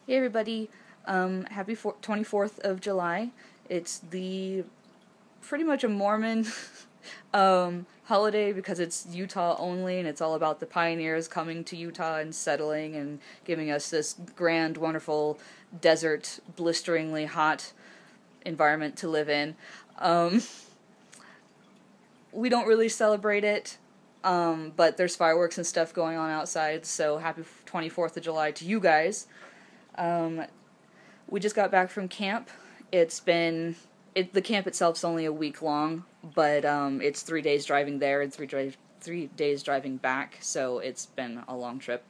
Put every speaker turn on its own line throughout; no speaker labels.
Hey everybody, happy 24th of July. It's the pretty much a Mormon holiday because it's Utah only and it's all about the pioneers coming to Utah and settling and giving us this grand, wonderful desert, blisteringly hot environment to live in. We don't really celebrate it, but there's fireworks and stuff going on outside, so happy 24th of July to you guys. We just got back from camp. The camp itself's only a week long, but it's 3 days driving there and 3 days driving back, so it's been a long trip.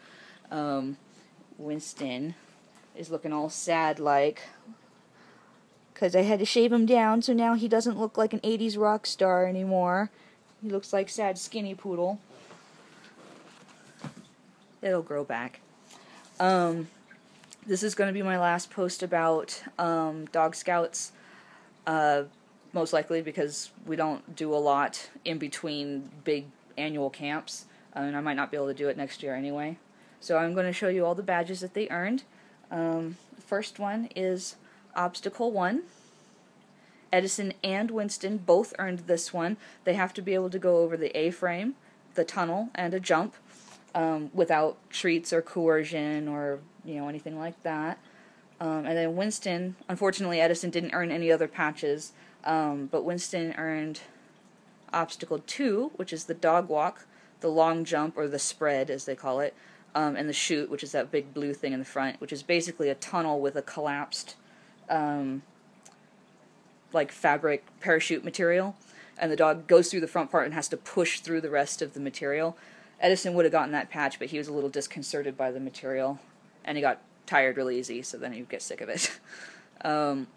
Winston is looking all sad-like, because I had to shave him down, so now he doesn't look like an 80s rock star anymore. He looks like sad skinny poodle. It'll grow back. This is going to be my last post about Dog Scouts, most likely because we don't do a lot in between big annual camps, and I might not be able to do it next year anyway. So I'm going to show you all the badges that they earned. The first one is Obstacle 1. Edison and Winston both earned this one. They have to be able to go over the A-frame, the tunnel, and a jump without treats or coercion or anything like that. And then Winston, unfortunately Edison didn't earn any other patches, but Winston earned Obstacle 2, which is the dog walk, the long jump, or the spread as they call it, and the chute, which is that big blue thing in the front, which is basically a tunnel with a collapsed like fabric parachute material, and the dog goes through the front part and has to push through the rest of the material. Edison would have gotten that patch, but he was a little disconcerted by the material, and he got tired really easy, so then he'd get sick of it.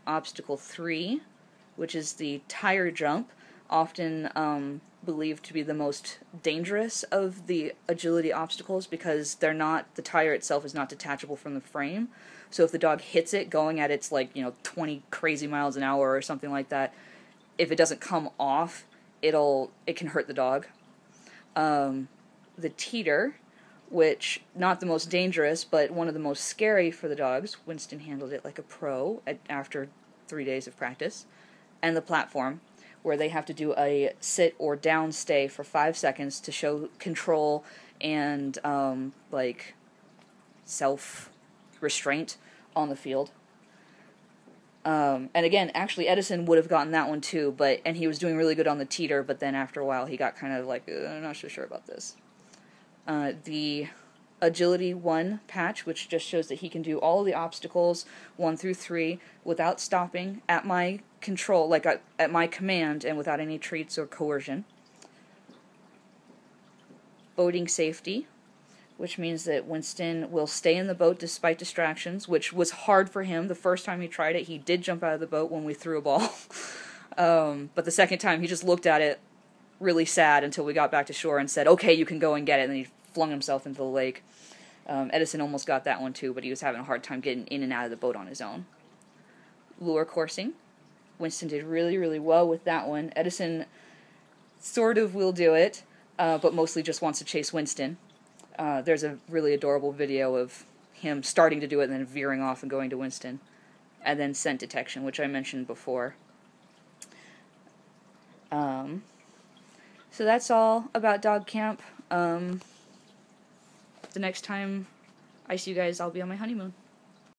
Obstacle 3, which is the tire jump, often believed to be the most dangerous of the agility obstacles because the tire itself is not detachable from the frame. So if the dog hits it going at its 20 crazy miles an hour or something like that, if it doesn't come off, it can hurt the dog. The teeter, which not the most dangerous, but one of the most scary for the dogs. Winston handled it like a pro after 3 days of practice. And the platform, where they have to do a sit or down stay for 5 seconds to show control and self-restraint on the field. And again, actually Edison would have gotten that one too, and he was doing really good on the teeter, but then after a while he got kind of like, I'm not so sure about this. The Agility 1 patch, which just shows that he can do all the obstacles 1 through 3 without stopping at my control, at my command, and without any treats or coercion. Boating safety, which means that Winston will stay in the boat despite distractions, which was hard for him. The first time he tried it, he did jump out of the boat when we threw a ball. But the second time, he just looked at it really sad until we got back to shore and said, okay, you can go and get it, and then he flung himself into the lake. Edison almost got that one too, but he was having a hard time getting in and out of the boat on his own. Lure coursing. Winston did really, really well with that one. Edison sort of will do it, but mostly just wants to chase Winston. There's a really adorable video of him starting to do it and then veering off and going to Winston. And then scent detection, which I mentioned before. So that's all about dog camp. The next time I see you guys, I'll be on my honeymoon.